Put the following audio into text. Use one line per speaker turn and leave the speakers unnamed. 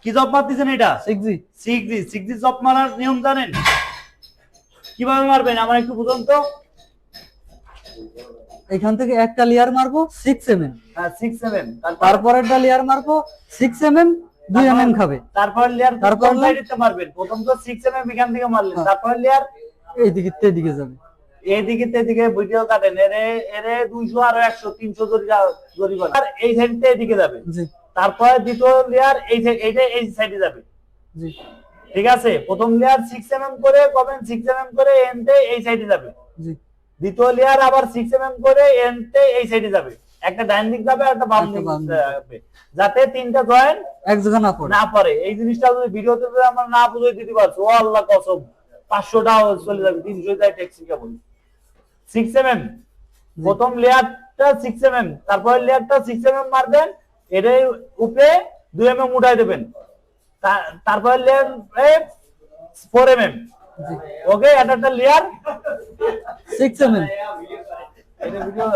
কি জব মারতেছেন এটা?
6G
6G job মারার নিয়ম জানেন? কিভাবে মারবেন আমার একটু বুঝুন তো।
এখান থেকে একটা লেয়ার মারবো 6 mm,
হ্যাঁ 6 mm,
তারপরেরটা লেয়ার মারবো 6 mm, 2 mm খাবে।
তারপর লেয়ার
তারপর
সাইডে মারবেন। প্রথম তো 6 mm এখান থেকে মারলেন, তারপর লেয়ার
এইদিকে তেদিকে যাবে।
এইদিকে তেদিকে ভিডিও কাটেন, এরে এরে 200 আর 100 300 জরিমানা। আর এই সাইডে এদিকে যাবে।
জি।
তারপর দ্বিতীয় লেয়ার এইটা এই সাইডে যাবে।
জি।
ঠিক আছে, প্রথম লেয়ার 6 mm করে করবেন, 6 mm করে এন্ডে এই সাইডে যাবে।
জি।
দ্বিতীয় লেয়ার আবার 6 mm করে এন্ডে এই সাইডে যাবে। একটা ডান দিক যাবে আর একটা বাম দিক যাবে, যাতে তিনটা জয়েন্ট
এক জায়গা না
পড়ে। এই জিনিসটা যদি ভিডিওতে আমরা না বুঝিয়ে দিতে পারছি, ও আল্লাহ কসম 500 টাকা চলে যাবে, 300 টাকা ট্যাক্সি কেবল। 6 mm প্রথম লেয়ারটা 6 mm, তারপর লেয়ারটা 6 mm মারবেন, এর উপরে 2 mm উঠাই দেবেন, তারপর লেয়ার 4 mm। ওকে, এটা একটা লেয়ার
6 mm।
এটা ভিডিও